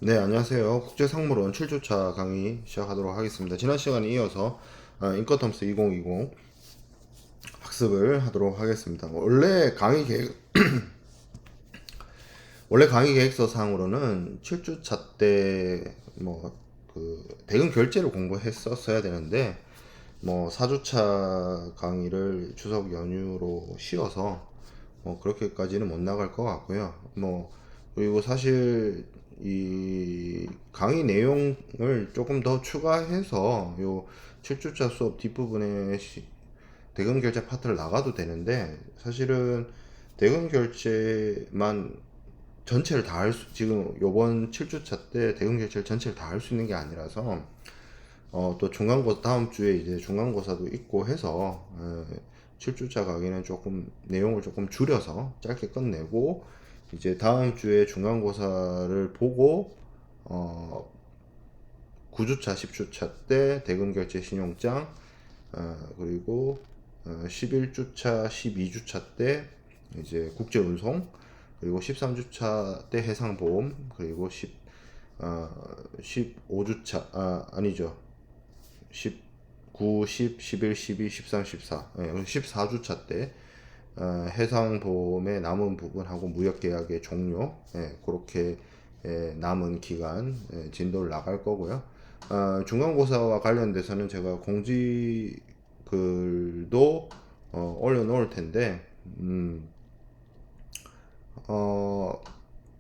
네, 안녕하세요. 국제상물원 7주차 강의 시작하도록 하겠습니다. 지난 시간에 이어서 인커텀스 2020 학습을 하도록 하겠습니다. 원래 강의 계획서 상으로는 7주차 때 대금 결제를 공부했었어야 되는데 4주차 강의를 추석 연휴로 쉬어서 그렇게까지는 못 나갈 것 같고요. 그리고 사실 이 강의 내용을 조금 더 추가해서 요 7주차 수업 뒷부분에 대금 결제 파트를 나가도 되는데, 사실은 대금 결제만 전체를 다 지금 요번 7주차 때 대금 결제를 전체를 다 할 수 있는 게 아니라서 또 중간고사 다음 주에 이제 중간고사도 있고 해서 7주차 강의는 조금 내용을 조금 줄여서 짧게 끝내고, 이제 다음 주에 중간고사를 보고 9주차 10주차 때 대금 결제 신용장, 그리고 11주차 12주차 때 이제 국제운송, 그리고 13주차 때 해상보험, 그리고 15주차 아니죠, 19, 10, 11, 12, 13, 14, 14주차 때 해상보험의 남은 부분하고 무역계약의 종료, 그렇게 남은 기간 진도를 나갈 거고요. 중간고사와 관련돼서는 제가 공지글도 올려놓을 텐데,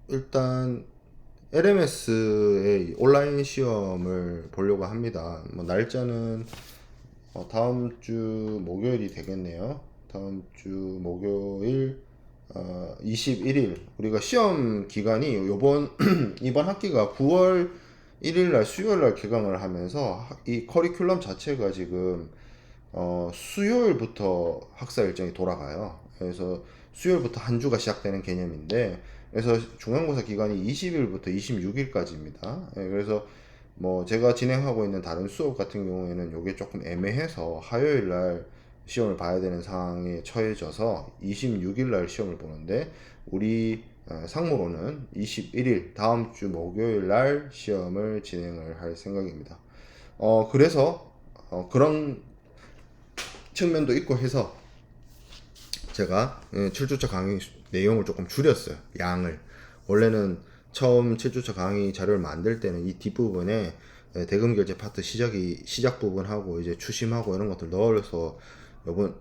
일단 LMS의 온라인 시험을 보려고 합니다. 날짜는 다음 주 목요일이 되겠네요. 다음 주 목요일 21일. 우리가 시험 기간이 이번 학기가 9월 1일 날 수요일 날 개강을 하면서 이 커리큘럼 자체가 지금 수요일부터 학사 일정이 돌아가요. 그래서 수요일부터 한 주가 시작되는 개념인데, 그래서 중간고사 기간이 20일부터 26일까지입니다. 그래서 제가 진행하고 있는 다른 수업 같은 경우에는 요게 조금 애매해서 화요일 날 시험을 봐야 되는 상황에 처해져서 26일 날 시험을 보는데, 우리 상무로는 21일 다음 주 목요일 날 시험을 진행을 할 생각입니다. 그래서 그런 측면도 있고 해서 제가 7주차 강의 내용을 조금 줄였어요. 양을. 원래는 처음 7주차 강의 자료를 만들 때는 이 뒷부분에 대금 결제 파트 시작 부분하고 이제 추심하고 이런 것들 넣어서 요번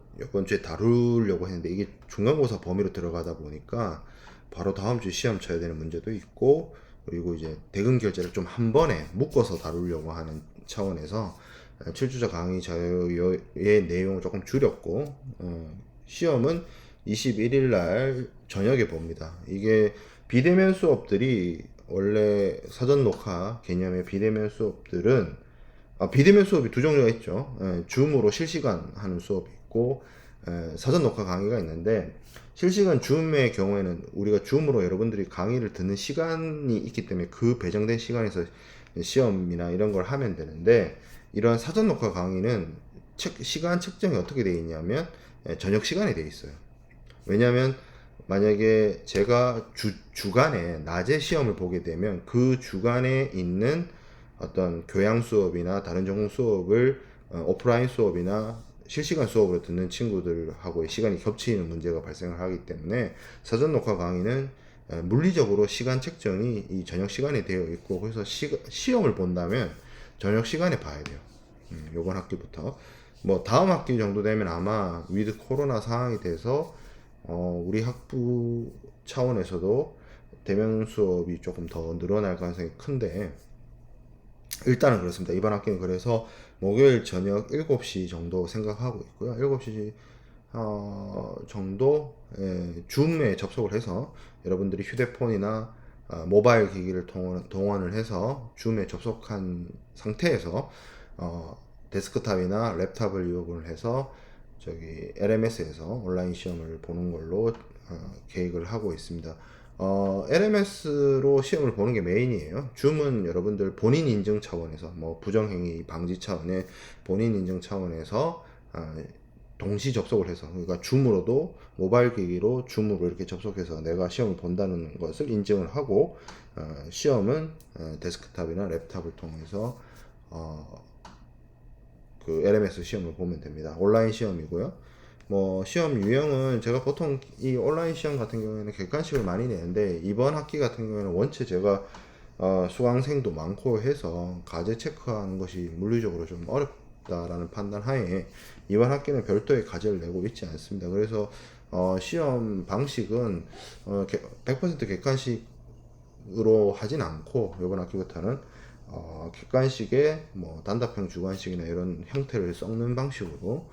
주에 다루려고 했는데, 이게 중간고사 범위로 들어가다 보니까 바로 다음 주에 시험 쳐야 되는 문제도 있고, 그리고 이제 대금 결제를 좀 한 번에 묶어서 다루려고 하는 차원에서 7주차 강의 자료의 내용을 조금 줄였고, 시험은 21일 날 저녁에 봅니다. 이게 비대면 수업들이 원래 사전 녹화 개념의 비대면 수업들은 비대면 수업이 두 종류가 있죠. 줌으로 실시간 하는 수업이 있고, 사전 녹화 강의가 있는데, 실시간 줌의 경우에는 우리가 줌으로 여러분들이 강의를 듣는 시간이 있기 때문에 그 배정된 시간에서 시험이나 이런 걸 하면 되는데, 이런 사전 녹화 강의는 시간 측정이 어떻게 되어 있냐면 저녁 시간에 되어 있어요. 왜냐하면 만약에 제가 주간에 낮에 시험을 보게 되면 그 주간에 있는 어떤 교양 수업이나 다른 전공 수업을 오프라인 수업이나 실시간 수업으로 듣는 친구들하고의 시간이 겹치는 문제가 발생을 하기 때문에 사전 녹화 강의는 물리적으로 시간 책정이 이 저녁 시간에 되어 있고, 그래서 시험을 본다면 저녁 시간에 봐야 돼요. 요번 학기부터 다음 학기 정도 되면 아마 위드 코로나 상황이 돼서 우리 학부 차원에서도 대면 수업이 조금 더 늘어날 가능성이 큰데, 일단은 그렇습니다. 이번 학기는 그래서 목요일 저녁 7시 정도 생각하고 있고요. 7시 정도 줌에 접속을 해서 여러분들이 휴대폰이나 모바일 기기를 동원을 해서 줌에 접속한 상태에서 데스크탑이나 랩탑을 이용을 해서 저기 LMS에서 온라인 시험을 보는 걸로 계획을 하고 있습니다. LMS로 시험을 보는 게 메인이에요. 줌은 여러분들 본인 인증 차원에서 부정행위 방지 차원의 본인 인증 차원에서 동시 접속을 해서, 그러니까 줌으로도 모바일 기기로 줌으로 이렇게 접속해서 내가 시험을 본다는 것을 인증을 하고, 시험은 데스크탑이나 랩탑을 통해서 그 LMS 시험을 보면 됩니다. 온라인 시험이고요. 뭐 시험 유형은 제가 보통 이 온라인 시험 같은 경우에는 객관식을 많이 내는데, 이번 학기 같은 경우에는 원체 제가 수강생도 많고 해서 과제 체크하는 것이 물리적으로 좀 어렵다라는 판단 하에 이번 학기는 별도의 과제를 내고 있지 않습니다. 그래서 시험 방식은 100% 객관식으로 하진 않고, 이번 학기부터는 객관식의 뭐 단답형 주관식이나 이런 형태를 섞는 방식으로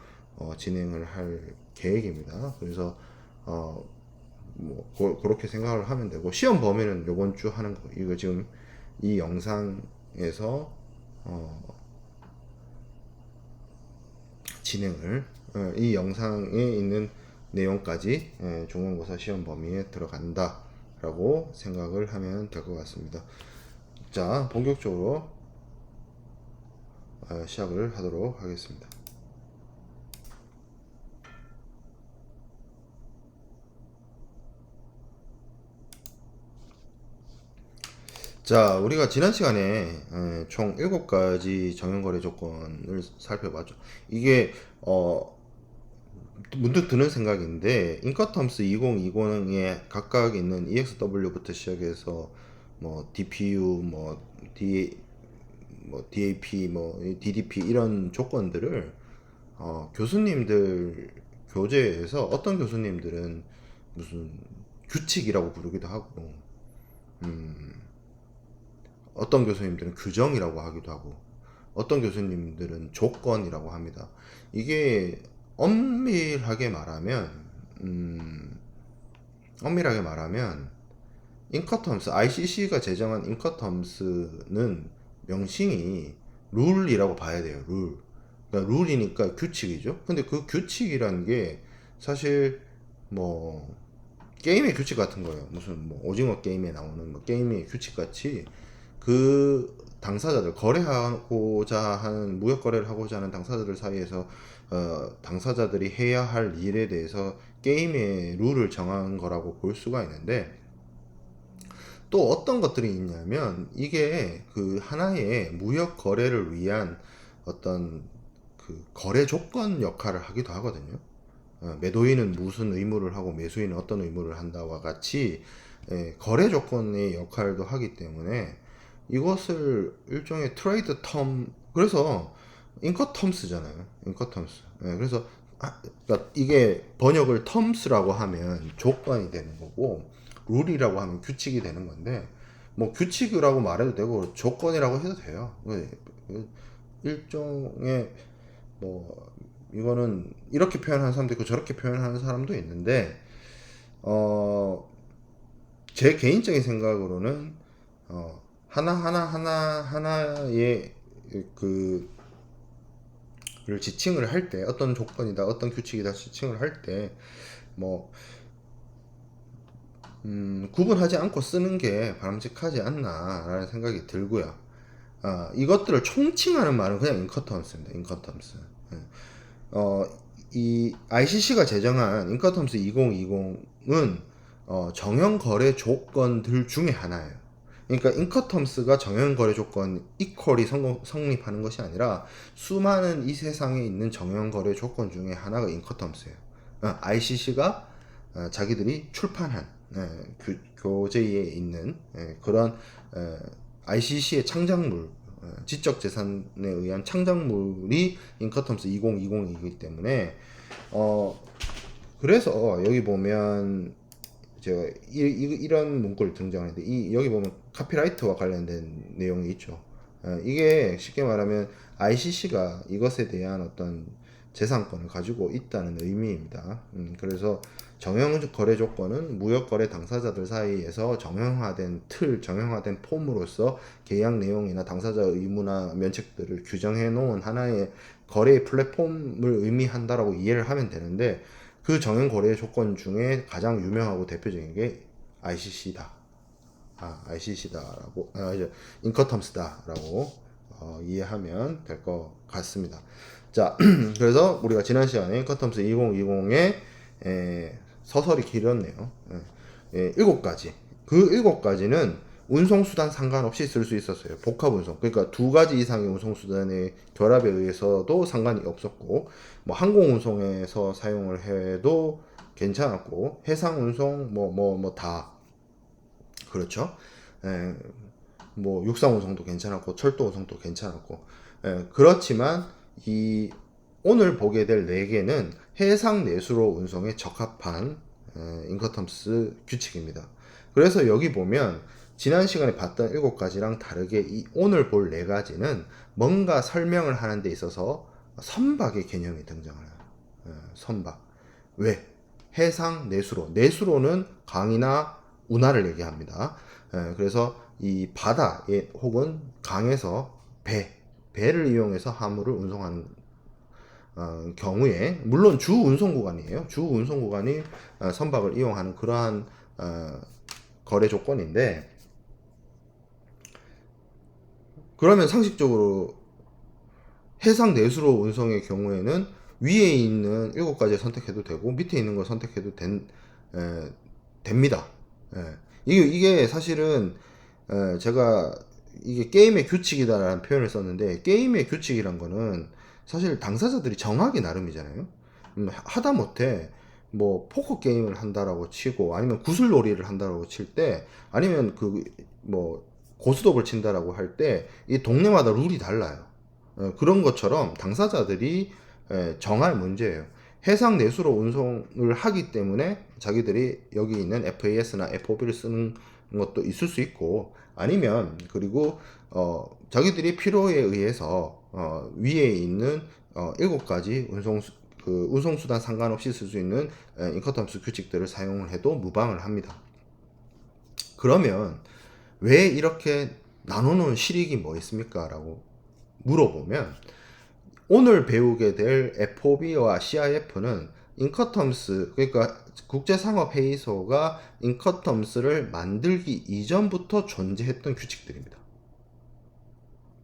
진행을 할 계획입니다. 그래서 뭐 그렇게 생각을 하면 되고, 시험 범위는 요번 주 하는 거, 이거 지금 이 영상에서 진행을 이 영상에 있는 내용까지 중간고사 시험 범위에 들어간다 라고 생각을 하면 될 것 같습니다. 자, 본격적으로 시작을 하도록 하겠습니다. 자, 우리가 지난 시간에 총 7가지 정형거래 조건을 살펴봤죠. 이게 문득 드는 생각인데, 인커텀스 2020에 각각 있는 EXW부터 시작해서 뭐 DPU, 뭐 DAP, 뭐 DDP 이런 조건들을 교수님들 교재에서 어떤 교수님들은 무슨 규칙이라고 부르기도 하고, 어떤 교수님들은 규정이라고 하기도 하고, 어떤 교수님들은 조건이라고 합니다. 이게 엄밀하게 말하면 인커텀스, ICC가 제정한 인커텀스는 명칭이 룰이라고 봐야 돼요. 룰. 그러니까 룰이니까 규칙이죠. 근데 그 규칙이라는 게 사실 뭐 게임의 규칙 같은 거예요. 무슨 뭐 오징어 게임에 나오는 뭐 게임의 규칙 같이, 그 당사자들, 거래하고자 하는, 무역 거래를 하고자 하는 당사자들 사이에서 당사자들이 해야 할 일에 대해서 게임의 룰을 정한 거라고 볼 수가 있는데, 또 어떤 것들이 있냐면 이게 그 하나의 무역 거래를 위한 어떤 그 거래 조건 역할을 하기도 하거든요. 매도인은 무슨 의무를 하고 매수인은 어떤 의무를 한다와 같이 거래 조건의 역할도 하기 때문에 이것을 일종의 트레이드 텀, 그래서 인커텀스잖아요. 인커텀스. 그래서 그러니까 이게 번역을 텀스라고 하면 조건이 되는 거고, 룰이라고 하면 규칙이 되는 건데, 뭐 규칙이라고 말해도 되고 조건이라고 해도 돼요. 일종의 뭐 이거는 이렇게 표현하는 사람도 있고 저렇게 표현하는 사람도 있는데, 제 개인적인 생각으로는 하나의 를 지칭을 할 때, 어떤 조건이다, 어떤 규칙이다 지칭을 할 때 뭐 구분하지 않고 쓰는 게 바람직하지 않나라는 생각이 들고요. 이것들을 총칭하는 말은 그냥 인커텀스입니다. 인커텀스. 이 ICC가 제정한 인커텀스 2020은 정형 거래 조건들 중에 하나예요. 그러니까 인커텀스가 정형 거래 조건 이퀄이 성립하는 것이 아니라 수많은 이 세상에 있는 정형 거래 조건 중에 하나가 인커텀스예요. ICC가 자기들이 출판한 교재에 있는 그런 ICC의 창작물, 지적 재산에 의한 창작물이 인커텀스 2020이기 때문에 그래서 여기 보면 제가 이런 문구를 등장하는데, 여기 보면 카피라이트와 관련된 내용이 있죠. 이게 쉽게 말하면 ICC가 이것에 대한 어떤 재산권을 가지고 있다는 의미입니다. 그래서 정형 거래 조건은 무역 거래 당사자들 사이에서 정형화된 틀, 정형화된 폼으로서 계약 내용이나 당사자 의무나 면책들을 규정해 놓은 하나의 거래 플랫폼을 의미한다라고 이해를 하면 되는데, 그 정형 거래 조건 중에 가장 유명하고 대표적인 게 ICC다. ICC다라고, 이제 인커텀스다라고 이해하면 될 것 같습니다. 자, 그래서 우리가 지난 시간에 인커텀스 2020의 서설이 길었네요. 7가지. 그 7가지는 운송수단 상관없이 쓸 수 있었어요. 복합 운송. 그러니까 2가지 이상의 운송수단의 결합에 의해서도 상관이 없었고, 뭐 항공 운송에서 사용을 해도 괜찮았고, 해상 운송, 다. 그렇죠. 뭐 육상 운송도 괜찮았고, 철도 운송도 괜찮았고, 그렇지만 이 오늘 보게 될 4개는 해상 내수로 운송에 적합한 인커텀스 규칙입니다. 그래서 여기 보면 지난 시간에 봤던 7가지랑 다르게 이 오늘 볼 4가지는 뭔가 설명을 하는 데 있어서 선박의 개념이 등장을 해요. 선박. 왜? 해상 내수로. 내수로는 강이나 운하를 얘기합니다. 그래서 이 바다에 혹은 강에서 배를 이용해서 화물을 운송하는 경우에, 물론 주 운송 구간이에요. 주 운송 구간이 선박을 이용하는 그러한 거래 조건인데, 그러면 상식적으로 해상 내수로 운송의 경우에는 위에 있는 7가지 선택해도 되고 밑에 있는 거 선택해도 됩니다. 이게 사실은 제가 이게 게임의 규칙이다라는 표현을 썼는데, 게임의 규칙이란 거는 사실 당사자들이 정하기 나름이잖아요. 하다못해 뭐 포커 게임을 한다라고 치고, 아니면 구슬놀이를 한다라고 칠 때, 아니면 그 뭐 고스톱을 친다라고 할 때 이 동네마다 룰이 달라요. 그런 것처럼 당사자들이 정할 문제예요. 해상 내수로 운송을 하기 때문에 자기들이 여기 있는 FAS나 FOB를 쓰는 것도 있을 수 있고, 아니면 그리고 자기들이 필요에 의해서 위에 있는 7가지 운송수단 상관없이 쓸 수 있는 인커텀스 규칙들을 사용을 해도 무방을 합니다. 그러면 왜 이렇게 나누는 실익이 뭐 있습니까? 라고 물어보면, 오늘 배우게 될 FOB와 CIF는 인커텀스, 그러니까 국제상업회의소가 인커텀스를 만들기 이전부터 존재했던 규칙들입니다.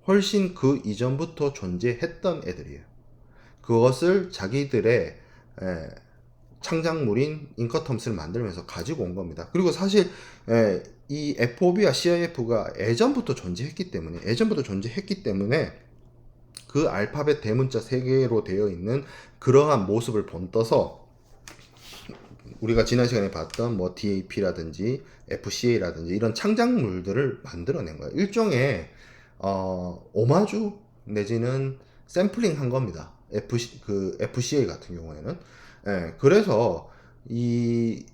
훨씬 그 이전부터 존재했던 애들이에요. 그것을 자기들의 창작물인 인커텀스를 만들면서 가지고 온 겁니다. 그리고 사실 이 FOB와 CIF가 예전부터 존재했기 때문에 그 알파벳 대문자 3개로 되어 있는 그러한 모습을 본떠서 우리가 지난 시간에 봤던 뭐 DAP라든지 FCA라든지 이런 창작물들을 만들어낸 거예요. 일종의 오마주 내지는 샘플링 한 겁니다. FCA 같은 경우에는. 그래서 이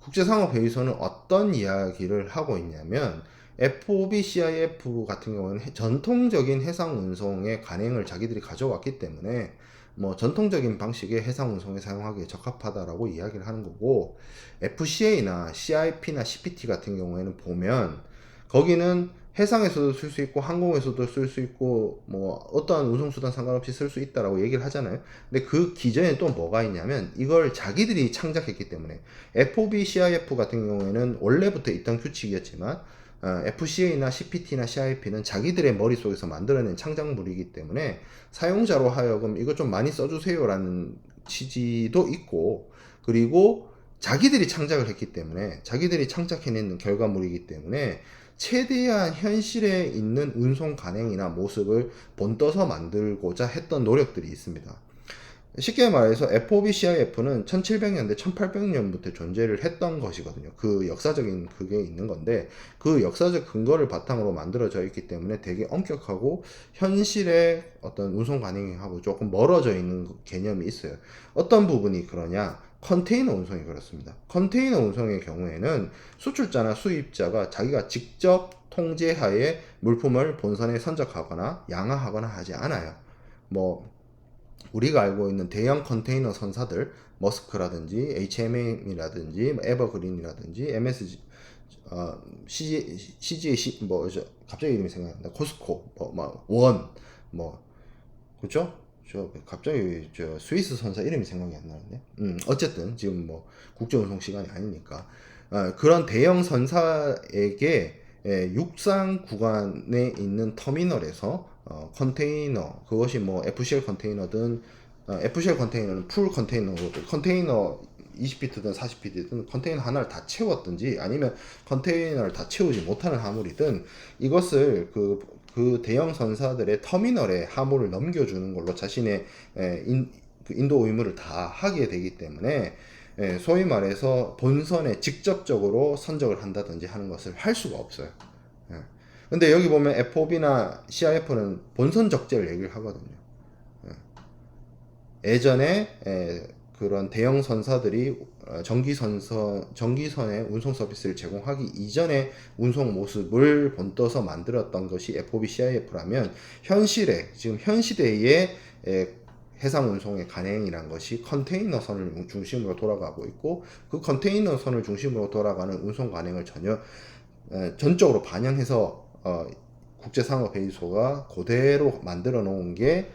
국제상업회의소는 어떤 이야기를 하고 있냐면, FOB, CIF 같은 경우는 전통적인 해상 운송의 관행을 자기들이 가져왔기 때문에 뭐 전통적인 방식의 해상 운송에 사용하기에 적합하다라고 이야기를 하는 거고, FCA나 CIP나 CPT 같은 경우에는 보면 거기는 해상에서도 쓸 수 있고 항공에서도 쓸 수 있고 뭐 어떠한 운송수단 상관없이 쓸 수 있다라고 얘기를 하잖아요. 근데 그 기전에 또 뭐가 있냐면, 이걸 자기들이 창작했기 때문에, FOB, CIF 같은 경우에는 원래부터 있던 규칙이었지만 FCA나 CPT나 CIP는 자기들의 머릿속에서 만들어낸 창작물이기 때문에 사용자로 하여금 이거 좀 많이 써주세요 라는 취지도 있고, 그리고 자기들이 창작을 했기 때문에, 자기들이 창작해낸 결과물이기 때문에 최대한 현실에 있는 운송 관행이나 모습을 본떠서 만들고자 했던 노력들이 있습니다. 쉽게 말해서 FOB, CIF는 1700년대, 1800년부터 존재를 했던 것이거든요. 그 역사적인 그게 있는 건데, 그 역사적 근거를 바탕으로 만들어져 있기 때문에 되게 엄격하고 현실의 어떤 운송 관행하고 조금 멀어져 있는 개념이 있어요. 어떤 부분이 그러냐? 컨테이너 운송이 그렇습니다. 컨테이너 운송의 경우에는 수출자나 수입자가 자기가 직접 통제하에 물품을 본선에 선적하거나 양화하거나 하지 않아요. 뭐 우리가 알고 있는 대형 컨테이너 선사들, 머스크라든지 HMM이라든지 에버그린이라든지 MSG, CGA, 갑자기 이름이 생각난다. 코스코, 그렇죠? 갑자기 스위스 선사 이름이 생각이 안 나는데. 어쨌든 지금 뭐 국제운송 시간이 아니니까. 그런 대형 선사에게 육상 구간에 있는 터미널에서 컨테이너, 그것이 뭐 FCL 컨테이너든 FCL 컨테이너는 풀 컨테이너고, 컨테이너 20피트든 40피트든 컨테이너 하나를 다 채웠든지 아니면 컨테이너를 다 채우지 못하는 화물이든 이것을 그 대형 선사들의 터미널에 화물을 넘겨주는 걸로 자신의 그 인도 의무를 다 하게 되기 때문에 소위 말해서 본선에 직접적으로 선적을 한다든지 하는 것을 할 수가 없어요. 예. 근데 여기 보면 FOB나 CIF는 본선 적재를 얘기를 하거든요. 예전에 그런 대형 선사들이 전기선의 운송 서비스를 제공하기 이전에 운송 모습을 본떠서 만들었던 것이 FOB CIF라면 지금 현 시대의 해상 운송의 간행이란 것이 컨테이너 선을 중심으로 돌아가고 있고, 그 컨테이너 선을 중심으로 돌아가는 운송 간행을 전적으로 반영해서 국제상업회의소가 그대로 만들어 놓은 게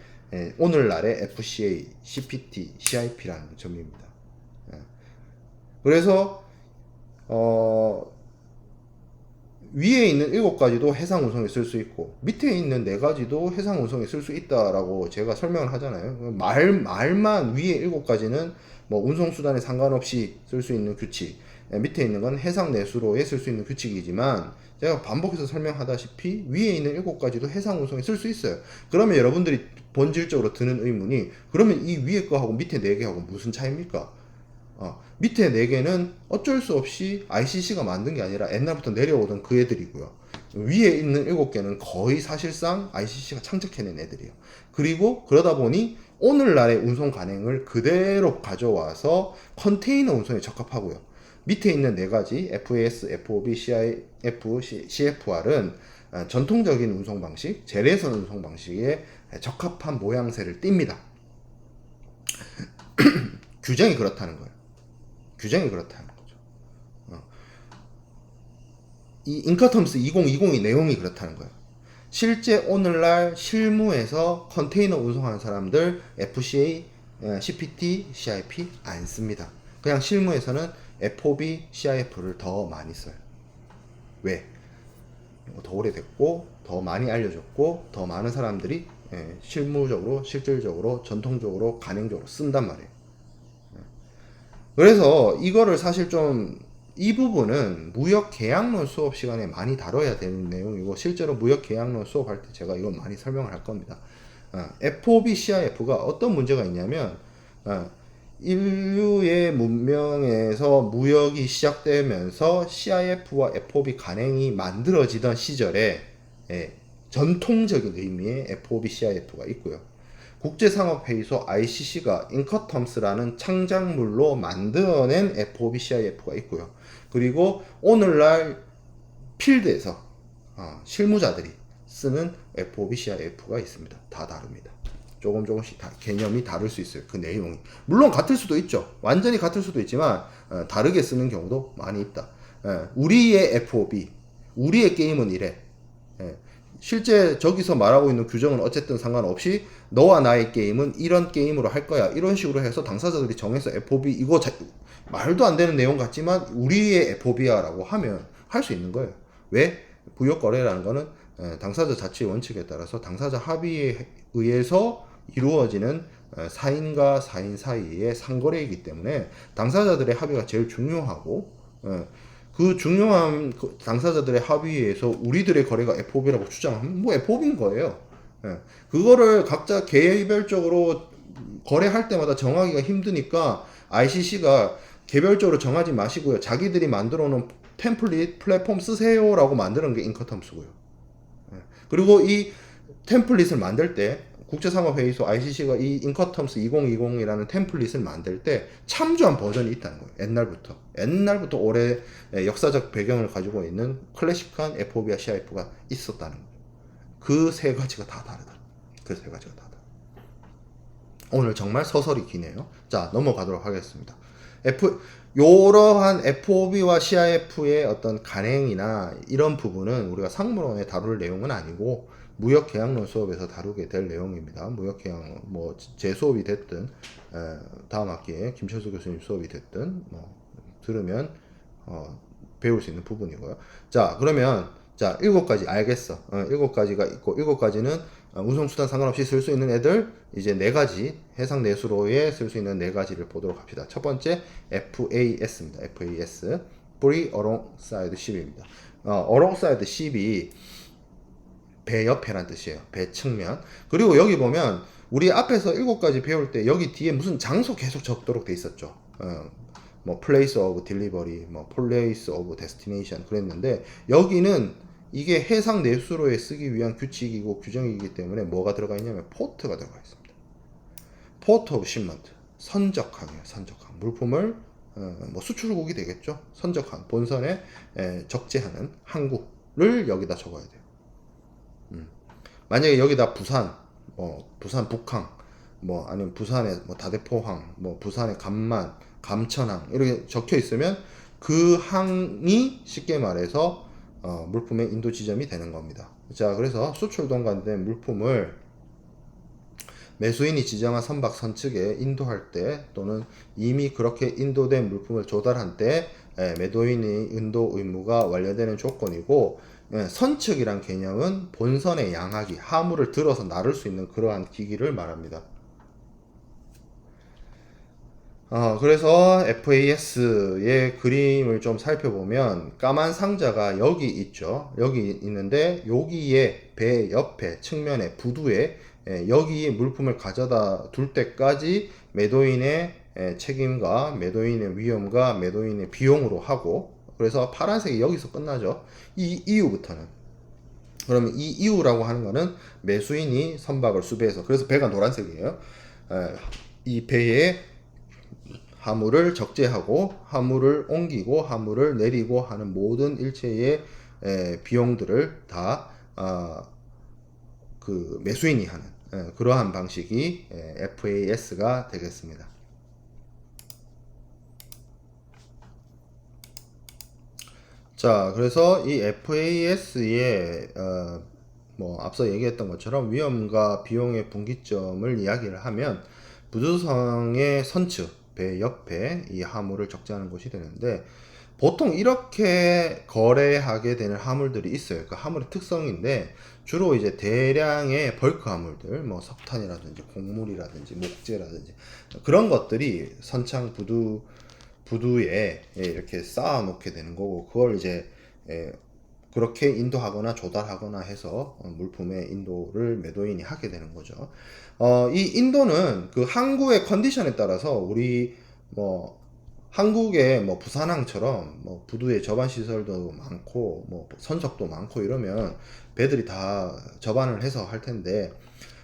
오늘날의 FCA, CPT, CIP라는 점입니다. 그래서 위에 있는 7가지도 해상 운송에 쓸 수 있고 밑에 있는 4가지도 해상 운송에 쓸 수 있다라고 제가 설명을 하잖아요. 말만 위에 7가지는 뭐 운송 수단에 상관없이 쓸 수 있는 규칙, 밑에 있는 건 해상 내수로에 쓸 수 있는 규칙이지만, 제가 반복해서 설명하다시피 위에 있는 7가지도 해상 운송에 쓸 수 있어요. 그러면 여러분들이 본질적으로 드는 의문이, 그러면 이 위에 거하고 밑에 4개하고 무슨 차이입니까? 밑에 4개는 어쩔 수 없이 ICC가 만든 게 아니라 옛날부터 내려오던 그 애들이고요. 위에 있는 7개는 거의 사실상 ICC가 창작해낸 애들이에요. 그리고 그러다 보니 오늘날의 운송 간행을 그대로 가져와서 컨테이너 운송에 적합하고요. 밑에 있는 4가지 FAS, FOB, CIF, CFR은 전통적인 운송 방식, 재래선 운송 방식에 적합한 모양새를 띱니다. 규정이 그렇다는 거예요. 규정이 그렇다는 거죠. 이 인커텀스 2020의 내용이 그렇다는 거예요. 실제 오늘날 실무에서 컨테이너 운송하는 사람들 FCA, CPT, CIP 안 씁니다. 그냥 실무에서는 FOB, CIF를 더 많이 써요. 왜? 더 오래됐고 더 많이 알려졌고 더 많은 사람들이 실무적으로, 실질적으로, 전통적으로, 간행적으로 쓴단 말이에요. 그래서 이거를 사실 좀, 이 부분은 무역 계약론 수업 시간에 많이 다뤄야 되는 내용이고, 실제로 무역 계약론 수업할 때 제가 이건 많이 설명을 할 겁니다. FOB CIF가 어떤 문제가 있냐면, 인류의 문명에서 무역이 시작되면서 CIF와 FOB 간행이 만들어지던 시절에 전통적인 의미의 FOB CIF가 있고요. 국제상업회의소 ICC가 인커텀스라는 창작물로 만들어낸 FOB CIF가 있고요. 그리고 오늘날 필드에서 실무자들이 쓰는 FOB CIF가 있습니다. 다 다릅니다. 조금씩 개념이 다를 수 있어요. 그 내용이. 물론 같을 수도 있죠. 완전히 같을 수도 있지만 다르게 쓰는 경우도 많이 있다. 우리의 FOB, 우리의 게임은 이래. 실제 저기서 말하고 있는 규정은 어쨌든 상관없이 너와 나의 게임은 이런 게임으로 할 거야, 이런 식으로 해서 당사자들이 정해서 FOB, 이거 말도 안 되는 내용 같지만 우리의 FOB야 라고 하면 할 수 있는 거예요. 왜? 무역거래라는 거는 당사자 자치의 원칙에 따라서 당사자 합의에 의해서 이루어지는 사인과 사인 사이의 상거래이기 때문에 당사자들의 합의가 제일 중요하고, 그 중요한 당사자들의 합의에서 우리들의 거래가 FOB라고 주장하면 뭐 FOB인 거예요. 그거를 각자 개별적으로 거래할 때마다 정하기가 힘드니까 ICC가 개별적으로 정하지 마시고요, 자기들이 만들어 놓은 템플릿 플랫폼 쓰세요라고 만드는 게 인커텀스고요. 그리고 이 템플릿을 만들 때 국제상업회의소 ICC가 이 인커텀스 2020이라는 템플릿을 만들 때 참조한 버전이 있다는 거예요. 옛날부터 오래 역사적 배경을 가지고 있는 클래식한 FOB와 CIF가 있었다는 거예요. 그 3가지가 다 다르다. 오늘 정말 서설이 기네요. 자, 넘어가도록 하겠습니다. 이러한 FOB와 CIF의 어떤 간행이나 이런 부분은 우리가 상무론에 다룰 내용은 아니고 무역계약론 수업에서 다루게 될 내용입니다. 무역계약론, 뭐 제 수업이 됐든 다음 학기에 김철수 교수님 수업이 됐든 뭐 들으면 배울 수 있는 부분이고요. 자, 그러면 자, 7가지 알겠어. 7가지가 있고 7가지는 운송수단 상관없이 쓸 수 있는 애들 이제 4가지 해상 내수로에 쓸 수 있는 4가지를 보도록 합시다. 첫 번째 FAS입니다. FAS Free Alongside Ship입니다. Alongside Ship이 배 옆에란 뜻이에요. 배 측면. 그리고 여기 보면 우리 앞에서 7가지 배울 때 여기 뒤에 무슨 장소 계속 적도록 돼 있었죠. 뭐 place of delivery, 뭐 place of destination 그랬는데 여기는 이게 해상 내수로에 쓰기 위한 규칙이고 규정이기 때문에 뭐가 들어가 있냐면 포트가 들어가 있습니다. port of shipment, 선적항이에요. 선적항. 물품을 뭐 수출국이 되겠죠. 선적항, 본선에 적재하는 항구를 여기다 적어야 돼요. 만약에 여기다 부산, 부산 북항, 뭐 아니면 부산의 뭐 다대포항, 뭐 부산의 감만, 감천항 이렇게 적혀 있으면 그 항이 쉽게 말해서 물품의 인도 지점이 되는 겁니다. 자, 그래서 수출 동반된 물품을 매수인이 지정한 선박 선측에 인도할 때 또는 이미 그렇게 인도된 물품을 조달한 때 매도인의 인도 의무가 완료되는 조건이고, 선측이란 개념은 본선의 양하기, 하물을 들어서 나를 수 있는 그러한 기기를 말합니다. 그래서 FAS의 그림을 좀 살펴보면 까만 상자가 여기 있죠. 여기 있는데 여기에 배 옆에 측면에 부두에 여기 물품을 가져다 둘 때까지 매도인의 책임과 매도인의 위험과 매도인의 비용으로 하고, 그래서 파란색이 여기서 끝나죠. 이 이후부터는, 그러면 이 이후라고 하는 거는 매수인이 선박을 수배해서, 그래서 배가 노란색이에요. 이 배에 화물을 적재하고 화물을 옮기고 화물을 내리고 하는 모든 일체의 비용들을 다 그 매수인이 하는 그러한 방식이 FAS가 되겠습니다. 자, 그래서 이 FAS의 뭐 앞서 얘기했던 것처럼 위험과 비용의 분기점을 이야기를 하면 부두성의 선측, 배 옆에 이 화물을 적재하는 곳이 되는데, 보통 이렇게 거래하게 되는 화물들이 있어요. 그 화물의 특성인데 주로 이제 대량의 벌크 화물들, 뭐 석탄이라든지 곡물이라든지 목재라든지 그런 것들이 선창 부두에 이렇게 쌓아 놓게 되는 거고, 그걸 이제 그렇게 인도하거나 조달하거나 해서 물품의 인도를 매도인이 하게 되는 거죠. 이 인도는 그 항구의 컨디션에 따라서 우리 뭐 한국의 뭐 부산항처럼 뭐 부두에 접안 시설도 많고 뭐 선적도 많고 이러면 배들이 다 접안을 해서 할 텐데,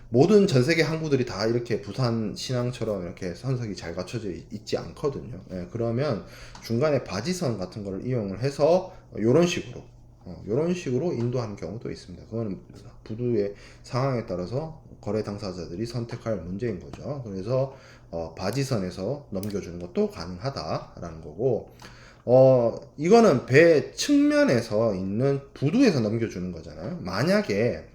모든 전 세계 항구들이 다 이렇게 부산 신항처럼 이렇게 선석이 잘 갖춰져 있지 않거든요. 그러면 중간에 바지선 같은 걸 이용을 해서 이런 식으로 인도하는 경우도 있습니다. 그거는 부두의 상황에 따라서 거래 당사자들이 선택할 문제인 거죠. 그래서 바지선에서 넘겨주는 것도 가능하다라는 거고, 이거는 배 측면에서 있는 부두에서 넘겨주는 거잖아요. 만약에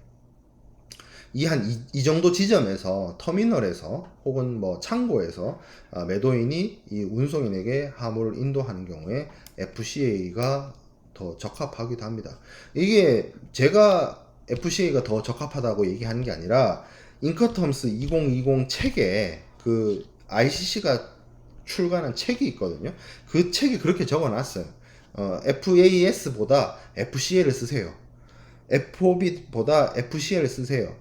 이 정도 지점에서 터미널에서 혹은 뭐 창고에서 매도인이 이 운송인에게 화물을 인도하는 경우에 FCA가 더 적합하기도 합니다. 이게 제가 FCA가 더 적합하다고 얘기하는 게 아니라 인커텀스 2020 책에 그 ICC가 출간한 책이 있거든요. 그 책이 그렇게 적어 놨어요. FAS보다 FCA를 쓰세요. FOB보다 FCA를 쓰세요.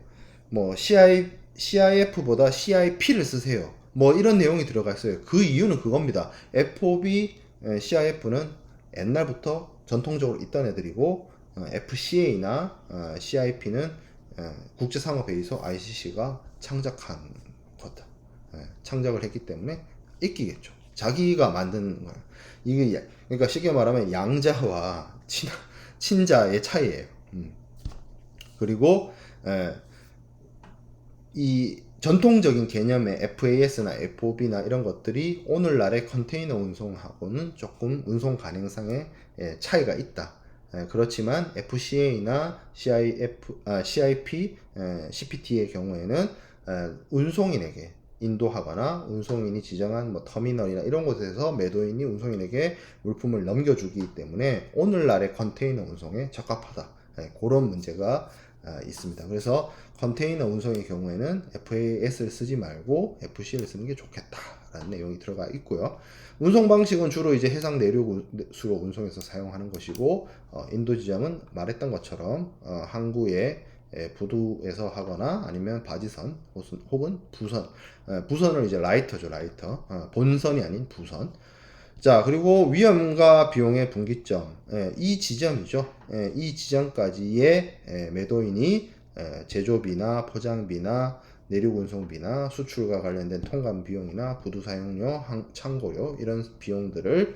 뭐 CIF보다 CIP를 쓰세요. 뭐 이런 내용이 들어가 있어요. 그 이유는 그겁니다. FOB, CIF는 옛날부터 전통적으로 있던 애들이고, FCA나 CIP는 국제상업회의소 ICC가 창작한 거다. 창작을 했기 때문에 있기겠죠. 자기가 만든 거예요. 이게 그러니까 쉽게 말하면 양자와 친자의 차이예요. 그리고 이 전통적인 개념의 FAS나 FOB나 이런 것들이 오늘날의 컨테이너 운송하고는 조금 운송 가능성에 차이가 있다. 그렇지만 FCA나 CIP, CPT의 경우에는 운송인에게 인도하거나 운송인이 지정한 뭐 터미널이나 이런 곳에서 매도인이 운송인에게 물품을 넘겨주기 때문에 오늘날의 컨테이너 운송에 적합하다. 그런 문제가 있습니다. 그래서 컨테이너 운송의 경우에는 FAS를 쓰지 말고 FC를 쓰는 게 좋겠다라는 내용이 들어가 있고요. 운송 방식은 주로 이제 해상 내륙수로 운송해서 사용하는 것이고, 인도 지점은 말했던 것처럼 항구에 부두에서 하거나 아니면 바지선 혹은 부선, 부선을 이제 라이터죠, 라이터. 본선이 아닌 부선. 자, 그리고 위험과 비용의 분기점, 이 지점이죠. 이 지점까지의 매도인이 제조비나 포장비나 내륙 운송비나 수출과 관련된 통관 비용이나 부두 사용료, 창고료 이런 비용들을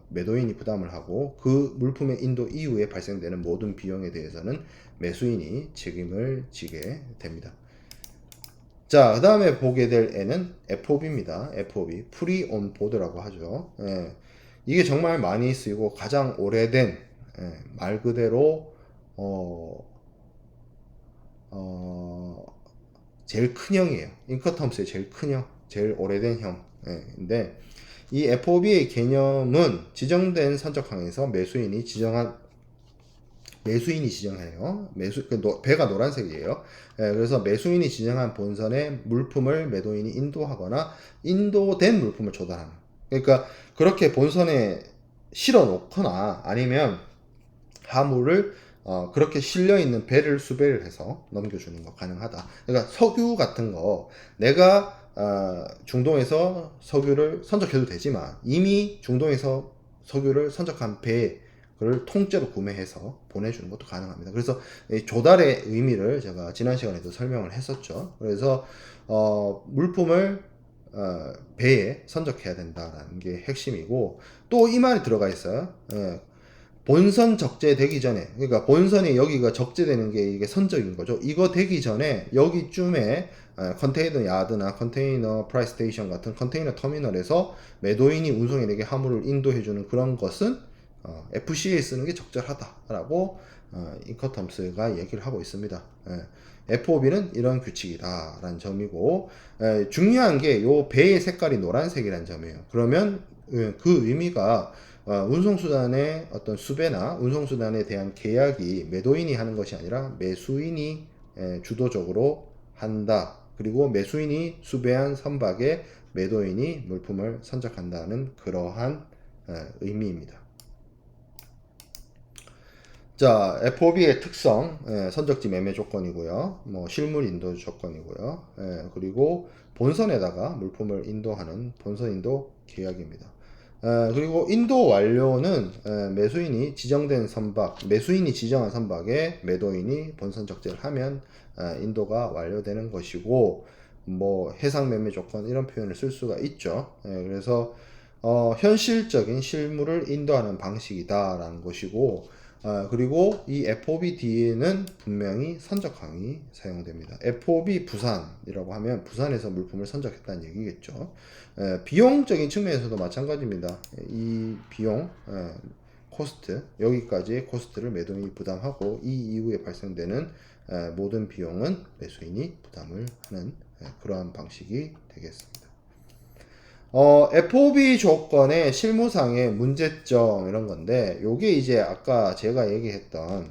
매도인이 부담을 하고, 그 물품의 인도 이후에 발생되는 모든 비용에 대해서는 매수인이 책임을 지게 됩니다. 자, 그 다음에 보게 될 애는 FOB입니다. FOB, Free on Board라고 하죠. 이게 정말 많이 쓰이고 가장 오래된, 말 그대로 제일 큰 형이에요. 인커텀스의 제일 큰 형, 제일 오래된 형. 근데 이 FOB의 개념은 지정된 선적항에서 매수인이 지정해요. 배가 노란색이에요. 그래서 매수인이 지정한 본선의 물품을 매도인이 인도하거나 인도된 물품을 조달하는. 그러니까 그렇게 본선에 실어 놓거나 아니면 화물을 그렇게 실려 있는 배를 수배를 해서 넘겨주는 거 가능하다. 그러니까 석유 같은 거 내가 중동에서 석유를 선적해도 되지만 이미 중동에서 석유를 선적한 배를 통째로 구매해서 보내주는 것도 가능합니다. 그래서 조달의 의미를 제가 지난 시간에도 설명을 했었죠. 그래서 물품을 배에 선적해야 된다라는 게 핵심이고, 또 이 말이 들어가 있어요. 본선 적재되기 전에, 그러니까 본선이 여기가 적재되는 게 이게 선적인 거죠. 이거 되기 전에 여기쯤에 컨테이너 야드나 컨테이너 프라이 스테이션 같은 컨테이너 터미널에서 매도인이 운송인에게 화물을 인도해주는 그런 것은 FC에 쓰는 게 적절하다라고 인커텀스가 얘기를 하고 있습니다. FOB는 이런 규칙이다라는 점이고, 중요한 게 요 배의 색깔이 노란색이라는 점이에요. 그러면 그 의미가 운송수단의 어떤 수배나 운송수단에 대한 계약이 매도인이 하는 것이 아니라 매수인이 주도적으로 한다. 그리고 매수인이 수배한 선박에 매도인이 물품을 선적한다는 그러한 의미입니다. 자, FOB의 특성, 선적지 매매 조건이고요. 뭐 실물 인도 조건이고요. 그리고 본선에다가 물품을 인도하는 본선 인도 계약입니다. 그리고 인도 완료는 매수인이 지정된 선박, 매수인이 지정한 선박에 매도인이 본선 적재를 하면 인도가 완료되는 것이고, 뭐 해상 매매 조건 이런 표현을 쓸 수가 있죠. 그래서 현실적인 실물을 인도하는 방식이다라는 것이고, 그리고 이 FOB 뒤에는 분명히 선적항이 사용됩니다. FOB 부산이라고 하면 부산에서 물품을 선적했다는 얘기겠죠. 비용적인 측면에서도 마찬가지입니다. 이 비용, 코스트, 여기까지의 코스트를 매도인이 부담하고 이 이후에 발생되는 모든 비용은 매수인이 부담을 하는 그러한 방식이 되겠습니다. FOB 조건의 실무상의 문제점 이런 건데, 요게 이제 아까 제가 얘기했던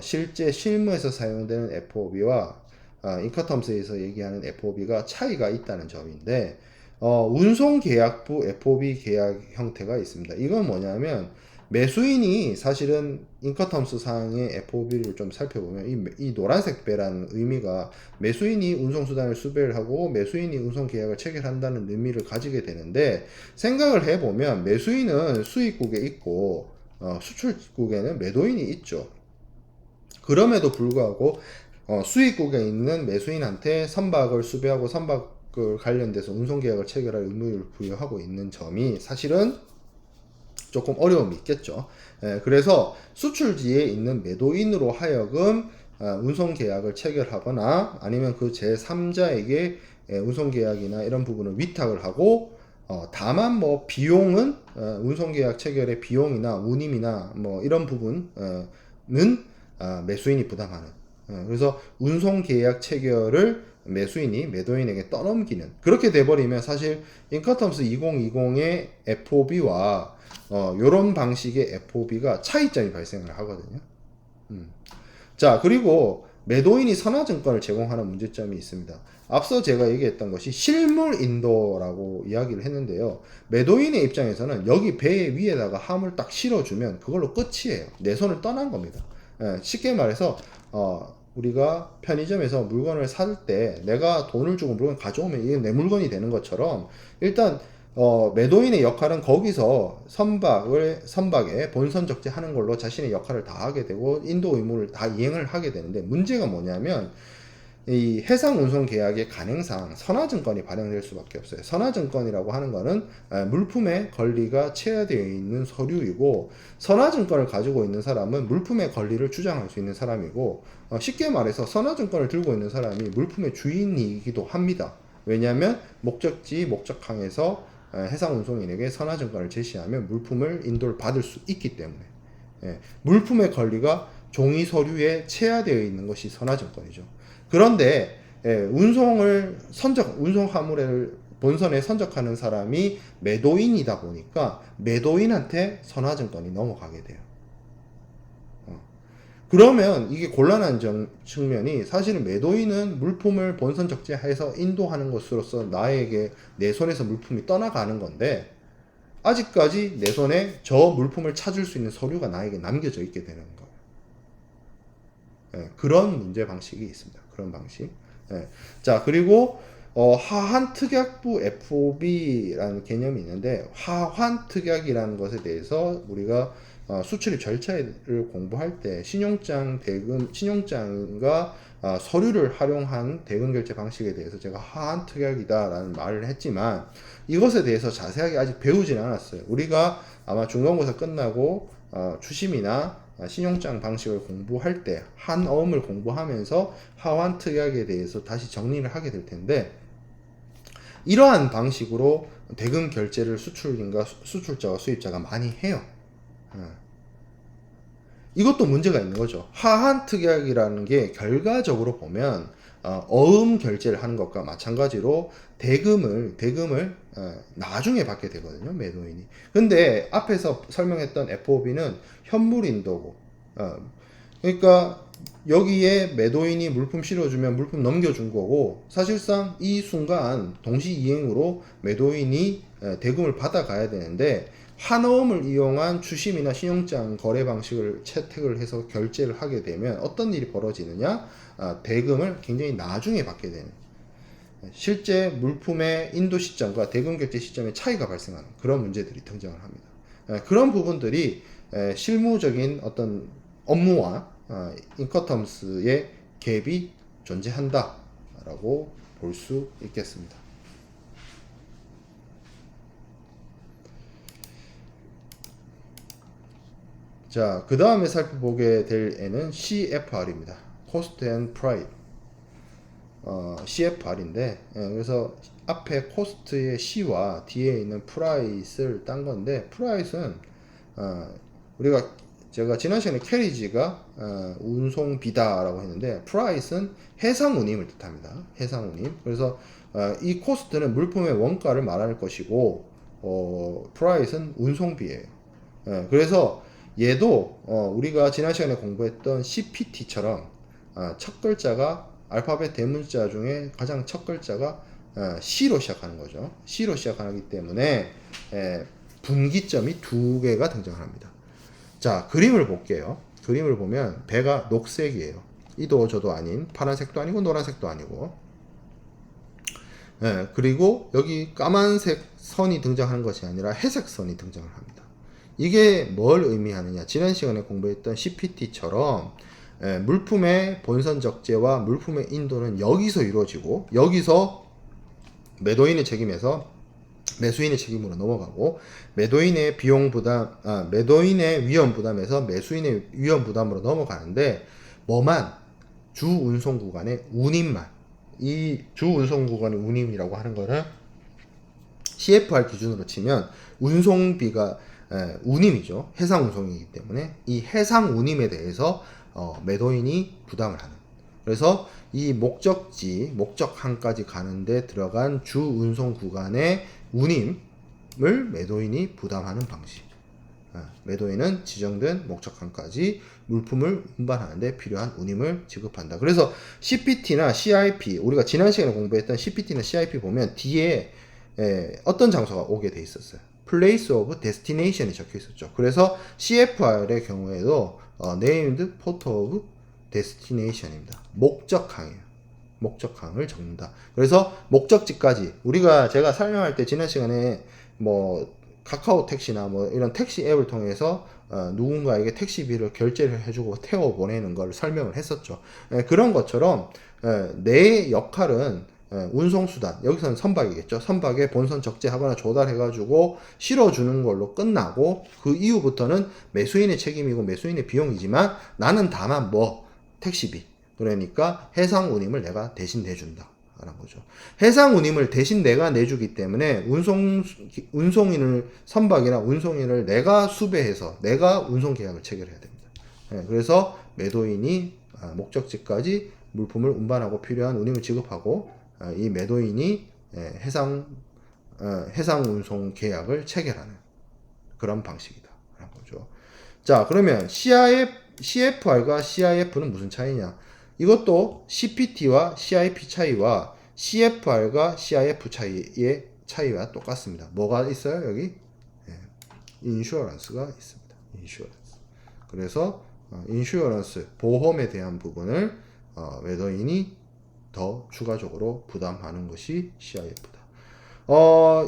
실제 실무에서 사용되는 FOB와 인커텀스에서 얘기하는 FOB가 차이가 있다는 점인데, 운송계약부 FOB 계약 형태가 있습니다. 이건 뭐냐면 매수인이 사실은 인커텀스 상의 FOB를 좀 살펴보면 이 노란색 배라는 의미가 매수인이 운송수단을 수배를 하고 매수인이 운송계약을 체결한다는 의미를 가지게 되는데, 생각을 해보면 매수인은 수입국에 있고 수출국에는 매도인이 있죠. 그럼에도 불구하고 수입국에 있는 매수인한테 선박을 수배하고 선박을 관련돼서 운송계약을 체결할 의무를 부여하고 있는 점이 사실은 조금 어려움이 있겠죠. 그래서 수출지에 있는 매도인으로 하여금 운송계약을 체결하거나 아니면 그 제3자에게 운송계약이나 이런 부분을 위탁을 하고, 다만 뭐 비용은 운송계약 체결의 비용이나 운임이나 뭐 이런 부분은 매수인이 부담하는, 그래서 운송계약 체결을 매수인이 매도인에게 떠넘기는, 그렇게 돼버리면 사실 인커텀스 2020의 FOB와 요런 방식의 FOB가 차이점이 발생을 하거든요. 자, 그리고 매도인이 선화증권을 제공하는 문제점이 있습니다. 앞서 제가 얘기했던 것이 실물 인도라고 이야기를 했는데요. 매도인의 입장에서는 여기 배 위에다가 함을 딱 실어주면 그걸로 끝이에요. 내 손을 떠난 겁니다. 쉽게 말해서 우리가 편의점에서 물건을 살 때 내가 돈을 주고 물건 가져오면 이게 내 물건이 되는 것처럼 일단 매도인의 역할은 거기서 선박에 본선 적재하는 걸로 자신의 역할을 다 하게 되고 인도 의무를 다 이행을 하게 되는데, 문제가 뭐냐면 이 해상 운송 계약의 간행상 선화증권이 발행될 수밖에 없어요. 선화증권이라고 하는 거는 물품의 권리가 체화되어 있는 서류이고, 선화증권을 가지고 있는 사람은 물품의 권리를 주장할 수 있는 사람이고, 쉽게 말해서 선화증권을 들고 있는 사람이 물품의 주인이기도 합니다. 왜냐하면 목적지 목적항에서 해상 운송인에게 선화증권을 제시하면 물품을 인도를 받을 수 있기 때문에, 물품의 권리가 종이 서류에 체화되어 있는 것이 선화증권이죠. 그런데 운송 화물을 본선에 선적하는 사람이 매도인이다 보니까 매도인한테 선화증권이 넘어가게 돼요. 그러면 이게 곤란한 측면이, 사실은 매도인은 물품을 본선 적재해서 인도하는 것으로서 나에게 내 손에서 물품이 떠나가는 건데, 아직까지 내 손에 저 물품을 찾을 수 있는 서류가 나에게 남겨져 있게 되는 거예요. 그런 문제 방식이 있습니다. 그런 방식. 자, 그리고 하한특약부 FOB라는 개념이 있는데, 하환특약이라는 것에 대해서 우리가 수출입 절차를 공부할 때 신용장과 서류를 활용한 대금결제 방식에 대해서 제가 하한특약이다라는 말을 했지만, 이것에 대해서 자세하게 아직 배우지는 않았어요. 우리가 아마 중간고사 끝나고 추심이나 신용장 방식을 공부할 때 한어음을 공부하면서 하환특약에 대해서 다시 정리를 하게 될 텐데, 이러한 방식으로 대금 결제를 수출인과 수출자와 수입자가 많이 해요. 이것도 문제가 있는 거죠. 하한특약이라는 게 결과적으로 보면 어음 결제를 하는 것과 마찬가지로 대금을 나중에 받게 되거든요, 매도인이. 근데 앞에서 설명했던 FOB는 현물인도고, 그러니까 여기에 매도인이 물품 실어주면 물품 넘겨준 거고, 사실상 이 순간 동시이행으로 매도인이 대금을 받아가야 되는데, 한어음을 이용한 추심이나 신용장 거래 방식을 채택을 해서 결제를 하게 되면 어떤 일이 벌어지느냐, 대금을 굉장히 나중에 받게 되는, 실제 물품의 인도 시점과 대금 결제 시점의 차이가 발생하는 그런 문제들이 등장을 합니다. 그런 부분들이 실무적인 어떤 업무와 인커텀스의 갭이 존재한다 라고 볼 수 있겠습니다. 자, 그 다음에 살펴보게 될 애는 CFR입니다. Cost and Price. CFR인데, 그래서 앞에 코스트의 C와 뒤에 있는 프라이스를 딴 건데, 프라이스는 제가 지난 시간에 캐리지가 운송비다라고 했는데, 프라이스는 해상운임을 뜻합니다. 해상운임. 그래서 이 코스트는 물품의 원가를 말할 것이고, 프라이스는 운송비예요. 그래서 얘도 우리가 지난 시간에 공부했던 CPT처럼 첫 글자가 알파벳 대문자 중에 가장 첫 글자가 C로 시작하는 거죠. C로 시작하기 때문에 분기점이 두 개가 등장합니다. 자, 그림을 볼게요. 그림을 보면 배가 녹색이에요. 이도 저도 아닌 파란색도 아니고 노란색도 아니고, 그리고 여기 까만색 선이 등장하는 것이 아니라 회색 선이 등장을 합니다. 이게 뭘 의미하느냐, 지난 시간에 공부했던 CPT처럼 물품의 본선 적재와 물품의 인도는 여기서 이루어지고, 여기서 매도인의 책임에서 매수인의 책임으로 넘어가고, 매도인의 비용 부담, 매도인의 위험 부담에서 매수인의 위험 부담으로 넘어가는데, 뭐만 주 운송 구간의 운임만, 이 주 운송 구간의 운임이라고 하는 거는 CFR 기준으로 치면 운송비가 운임이죠. 해상 운송이기 때문에 이 해상 운임에 대해서 매도인이 부담을 하는, 그래서 이 목적지 목적항까지 가는데 들어간 주 운송 구간의 운임을 매도인이 부담하는 방식. 매도인은 지정된 목적항까지 물품을 운반하는 데 필요한 운임을 지급한다. 그래서 CPT나 CIP, 우리가 지난 시간에 공부했던 CPT나 CIP 보면 뒤에 어떤 장소가 오게 돼 있었어요. Place of Destination이 적혀 있었죠. 그래서 CFR의 경우에도 Named Port of Destination입니다. 목적항이에요. 목적항을 적는다. 그래서 목적지까지 제가 설명할 때 지난 시간에 뭐 카카오 택시나 뭐 이런 택시 앱을 통해서 누군가에게 택시비를 결제를 해주고 태워 보내는 걸 설명을 했었죠. 그런 것처럼 내 역할은 운송수단, 여기서는 선박이겠죠. 선박에 본선 적재하거나 조달해가지고 실어주는 걸로 끝나고 그 이후부터는 매수인의 책임이고 매수인의 비용이지만 나는 다만 택시비, 그러니까 해상 운임을 내가 대신 내준다 라는 거죠. 해상 운임을 대신 내가 내주기 때문에 운송인을, 선박이나 운송인을 내가 수배해서 내가 운송 계약을 체결해야 됩니다. 그래서 매도인이 목적지까지 물품을 운반하고 필요한 운임을 지급하고 이 매도인이 해상 운송 계약을 체결하는 그런 방식이다 라는 거죠. 자, 그러면 CFR과 CIF는 무슨 차이냐? 이것도 CPT와 CIP 차이와 CFR과 CIF 차이의 차이와 똑같습니다. 뭐가 있어요? 여기 인슈어런스가 있습니다. 인슈어런스. 그래서 인슈어런스, 보험에 대한 부분을 매도인이 더 추가적으로 부담하는 것이 CIF다.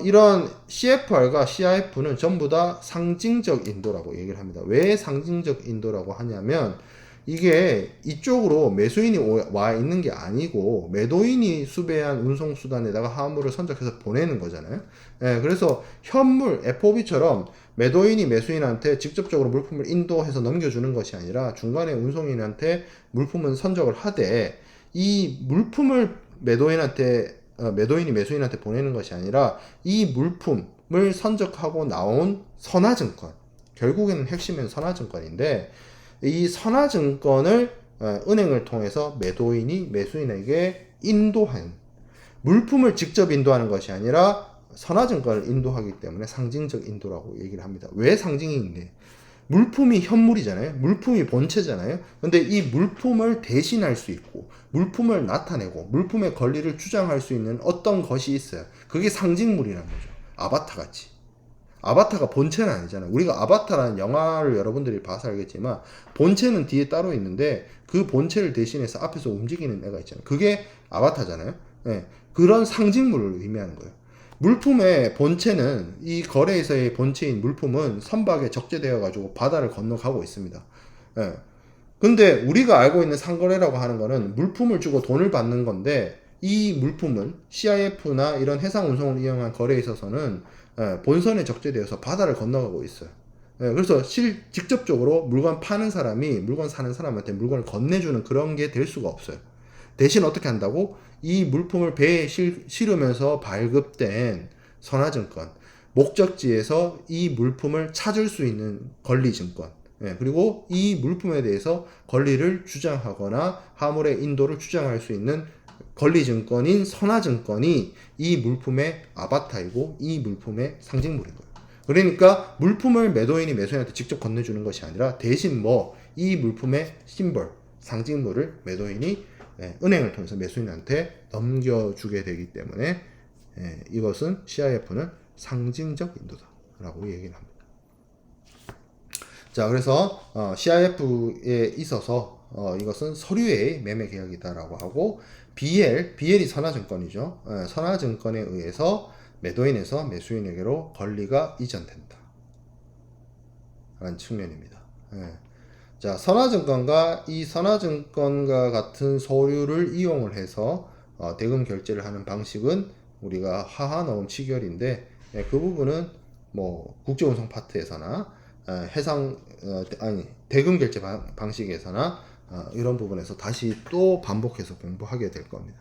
이런 CFR과 CIF는 전부 다 상징적 인도라고 얘기를 합니다. 왜 상징적 인도라고 하냐면 이게 이쪽으로 매수인이 와 있는 게 아니고 매도인이 수배한 운송수단에다가 화물을 선적해서 보내는 거잖아요. 그래서 현물, FOB처럼 매도인이 매수인한테 직접적으로 물품을 인도해서 넘겨주는 것이 아니라 중간에 운송인한테 물품은 선적을 하되 이 물품을 매도인이 매수인한테 보내는 것이 아니라 이 물품을 선적하고 나온 선화증권, 결국에는 핵심은 선화증권인데 이 선화증권을 은행을 통해서 매도인이 매수인에게 인도한, 물품을 직접 인도하는 것이 아니라 선화증권을 인도하기 때문에 상징적 인도라고 얘기를 합니다. 왜 상징인데? 물품이 현물이잖아요. 물품이 본체잖아요. 근데 이 물품을 대신할 수 있고 물품을 나타내고 물품의 권리를 주장할 수 있는 어떤 것이 있어요. 그게 상징물이라는 거죠. 아바타 같이. 아바타가 본체는 아니잖아요. 우리가 아바타라는 영화를 여러분들이 봐서 알겠지만 본체는 뒤에 따로 있는데 그 본체를 대신해서 앞에서 움직이는 애가 있잖아요. 그게 아바타잖아요. 그런 상징물을 의미하는 거예요. 물품의 본체는, 이 거래에서의 본체인 물품은 선박에 적재되어 가지고 바다를 건너가고 있습니다. 근데 우리가 알고 있는 상거래라고 하는 거는 물품을 주고 돈을 받는 건데 이 물품은 CIF나 이런 해상 운송을 이용한 거래에 있어서는 본선에 적재되어서 바다를 건너가고 있어요. 그래서 직접적으로 물건 파는 사람이 물건 사는 사람한테 물건을 건네주는 그런 게 될 수가 없어요. 대신 어떻게 한다고? 이 물품을 배에 실으면서 발급된 선화증권, 목적지에서 이 물품을 찾을 수 있는 권리증권, 그리고 이 물품에 대해서 권리를 주장하거나 화물의 인도를 주장할 수 있는 권리증권인 선화증권이 이 물품의 아바타이고 이 물품의 상징물인 거예요. 그러니까 물품을 매도인이 매수인한테 직접 건네주는 것이 아니라 대신 이 물품의 심벌, 상징물을 매도인이 은행을 통해서 매수인한테 넘겨주게 되기 때문에 이것은 CIF는 상징적 인도다 라고 얘기를 합니다. 자, 그래서 CIF에 있어서 이것은 서류의 매매 계약이다 라고 하고, BL이 선화증권이죠. 선화증권에 의해서 매도인에서 매수인에게로 권리가 이전된다 라는 측면입니다. 자, 선화증권과 이 선화증권과 같은 서류를 이용을 해서 대금 결제를 하는 방식은 우리가 하하나옴 치결인데, 그 부분은 국제운송 파트에서나 대금 결제 방식에서나 이런 부분에서 다시 또 반복해서 공부하게 될 겁니다.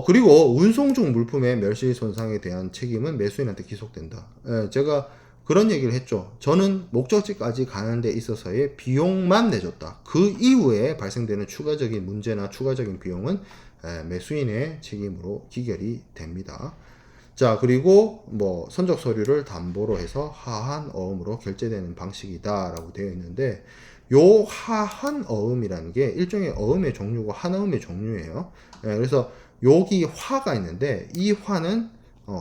그리고 운송 중 물품의 멸실 손상에 대한 책임은 매수인한테 기속된다. 제가 그런 얘기를 했죠. 저는 목적지까지 가는 데 있어서의 비용만 내줬다. 그 이후에 발생되는 추가적인 문제나 추가적인 비용은 매수인의 책임으로 기결이 됩니다. 자, 그리고 뭐 선적 서류를 담보로 해서 하한 어음으로 결제되는 방식이다라고 되어 있는데, 요 하한 어음이라는 게 일종의 어음의 종류고 한어음의 종류예요. 예, 그래서 여기 화가 있는데 이 화는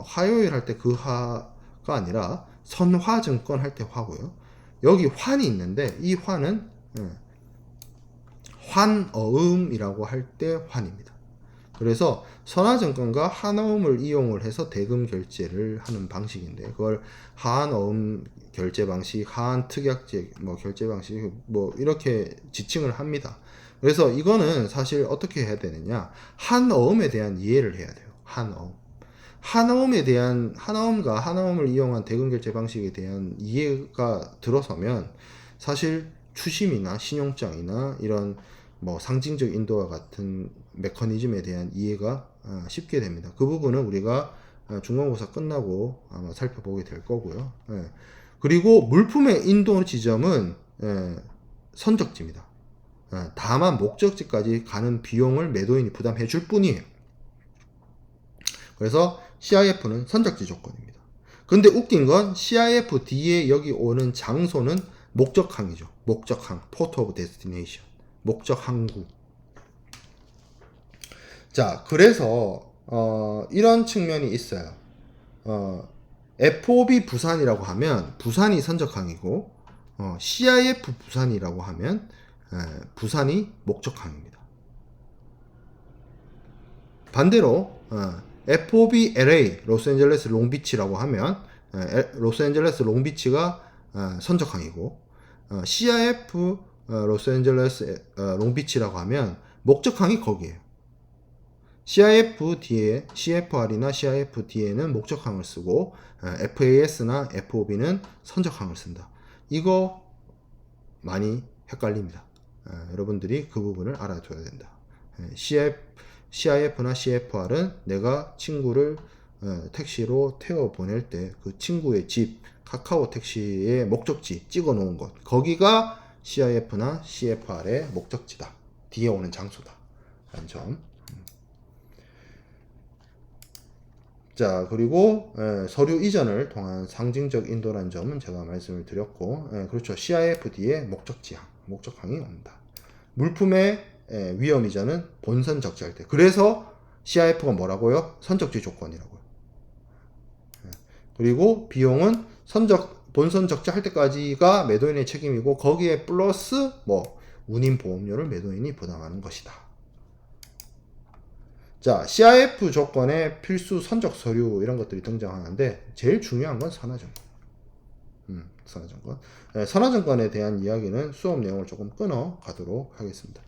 화요일 할 때 그 화가 아니라 선화증권 할 때 화고요. 여기 환이 있는데 이 환은 환어음이라고 할 때 환입니다. 그래서 선화증권과 한어음을 이용을 해서 대금 결제를 하는 방식인데, 그걸 하한어음 결제 방식, 하한특약제 뭐 결제 방식 뭐 이렇게 지칭을 합니다. 그래서 이거는 사실 어떻게 해야 되느냐, 한어음에 대한 이해를 해야 돼요. 한어음. 한어음에 대한, 한어음과 한어음을 이용한 대금 결제 방식에 대한 이해가 들어서면 사실 추심이나 신용장이나 이런 뭐 상징적 인도와 같은 메커니즘에 대한 이해가 쉽게 됩니다. 그 부분은 우리가 중간고사 끝나고 아마 살펴보게 될 거고요. 예. 그리고 물품의 인도 지점은 선적지입니다. 다만 목적지까지 가는 비용을 매도인이 부담해 줄 뿐이에요. 그래서 CIF는 선적지 조건입니다. 근데 웃긴 건 CIF 뒤에 여기 오는 장소는 목적항이죠. 목적항, Port of Destination, 목적 항구. 자, 그래서 이런 측면이 있어요. FOB 부산이라고 하면 부산이 선적항이고, CIF 부산이라고 하면 부산이 목적항입니다. 반대로 FOB LA 로스앤젤레스 롱비치라고 하면 로스앤젤레스 롱비치가 선적항이고, CIF 로스앤젤레스 롱비치라고 하면 목적항이 거기에요. CIF 뒤에 CFR이나 CIF 뒤에는 목적항을 쓰고 FAS나 FOB는 선적항을 쓴다. 이거 많이 헷갈립니다. 여러분들이 그 부분을 알아둬야 된다. CIF나 CFR은 내가 친구를 택시로 태워 보낼 때 그 친구의 집, 카카오 택시의 목적지 찍어 놓은 것, 거기가 CIF나 CFR의 목적지다. 뒤에 오는 장소다. 라는 점. 자, 그리고 서류 이전을 통한 상징적 인도라는 점은 제가 말씀을 드렸고, 그렇죠. CIF 뒤에 목적항이 옵니다. 물품의 위험 이전은 본선 적재할 때. 그래서 CIF가 뭐라고요? 선적지 조건이라고요. 그리고 비용은 본선 적재할 때까지가 매도인의 책임이고, 거기에 플러스 뭐 운임 보험료를 매도인이 부담하는 것이다. 자, CIF 조건에 필수 선적 서류 이런 것들이 등장하는데 제일 중요한 건 선화증권. 선화증권. 선화증권에 대한 이야기는 수업 내용을 조금 끊어 가도록 하겠습니다.